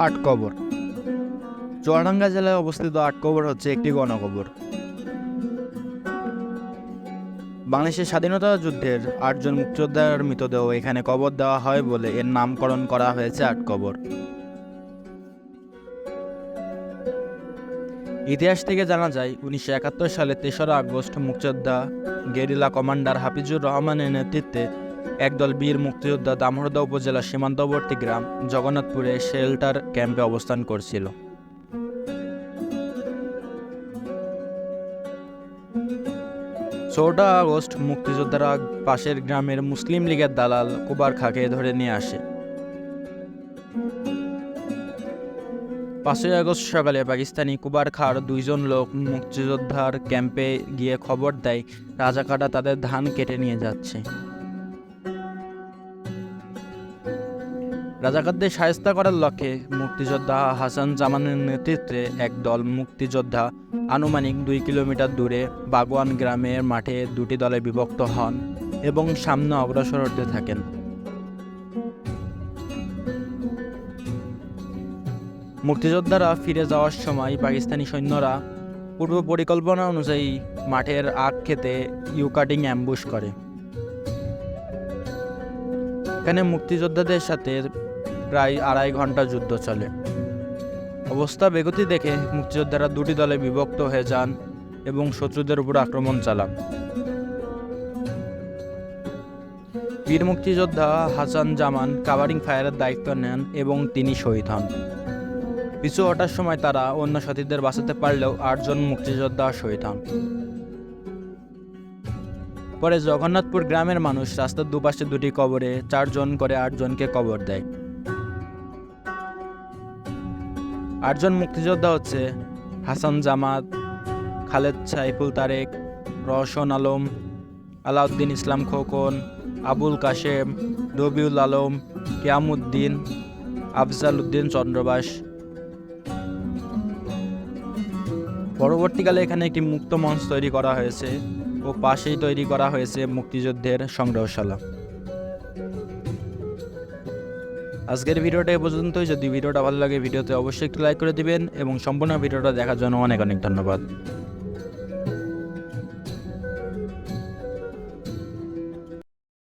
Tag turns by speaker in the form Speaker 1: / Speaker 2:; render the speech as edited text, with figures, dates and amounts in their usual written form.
Speaker 1: আটকবর। চুয়াডাঙ্গা জেলায় অবস্থিত আটকবর হচ্ছে একটি গণকবর। বাংলাদেশের স্বাধীনতা যুদ্ধের 8 জন মুক্তিযোদ্ধার মৃতদেহ এখানে কবর দেওয়া হয় বলে এর নামকরণ করা হয়েছে আটকবর। ইতিহাস থেকে জানা যায় 1971 সালে 3রা আগস্ট মুক্তিযোদ্ধা গেরিলা কমান্ডার হাফিজুর রহমানের নেতৃত্বে একদল বীর মুক্তিযোদ্ধা দামোহরদা উপজেলার সীমান্তবর্তী গ্রাম জগন্নাথপুরে শেল্টার ক্যাম্পে অবস্থান করছিল। 4টা আগস্ট মুক্তিযোদ্ধারা পাশের গ্রামের মুসলিম লীগের দালাল কুবার খাঁকে ধরে নিয়ে আসে। 5ই আগস্ট সকালে পাকিস্তানি কুবার খাঁর 2 জন লোক মুক্তিযোদ্ধার ক্যাম্পে গিয়ে খবর দেয় রাজাকাররা তাদের ধান কেটে নিয়ে যাচ্ছে। রাজাকারদের শায়েস্তা করার লক্ষ্যে মুক্তিযোদ্ধা হাসান জামানের নেতৃত্বে একদল মুক্তিযোদ্ধা আনুমানিক 2 কিলোমিটার দূরে বাগওয়ান গ্রামের মাঠে 2টি দলে বিভক্ত হন এবং সামনে অগ্রসর হতে থাকেন। মুক্তিযোদ্ধারা ফিরে যাওয়ার সময় পাকিস্তানি সৈন্যরা পূর্ব পরিকল্পনা অনুযায়ী মাঠের আগ খেতে ইউকাটিং অ্যাম্বুশ করে। এখানে মুক্তিযোদ্ধাদের সাথে প্রায় 2.5 ঘন্টা যুদ্ধ চলে। অবস্থা বেগতি দেখে মুক্তিযোদ্ধারা 2টি দলে বিভক্ত হয়ে যান এবং শত্রুদের উপর আক্রমণ চালান। বীর মুক্তিযোদ্ধা হাসান জামান কাভারিং ফায়ারের দায়িত্ব নেন এবং তিনি শহীদ হন। পিছু হটার সময় তারা অন্য সাথীদের বাঁচাতে পারলেও 8 জন মুক্তিযোদ্ধা শহীদ হন। পরে জগন্নাথপুর গ্রামের মানুষ রাস্তার দুপাশে 2টি কবরে 4 জন করে 8 জনকে কবর দেয়। 8 জন মুক্তিযোদ্ধা হচ্ছে হাসান জামাত, খালেদ সাইফুল তারেক, রওশন আলম, আলাউদ্দিন ইসলাম খোকন, আবুল কাশেম, রবিউল আলম, কিয়ামুদ্দিন, আফজাল উদ্দিন চন্দ্রবাস। পরবর্তীকালে এখানে একটি মুক্ত মঞ্চ তৈরি করা হয়েছে ও পাশেই তৈরি করা হয়েছে মুক্তিযুদ্ধের সংগ্রহশালা। আজকের ভিডিওটা এ পর্যন্তই। যদি ভিডিওটা ভালো লাগে ভিডিওতে অবশ্যই একটু লাইক করে দিবেন এবং সম্পূর্ণ ভিডিওটা দেখার জন্য অনেক অনেক ধন্যবাদ।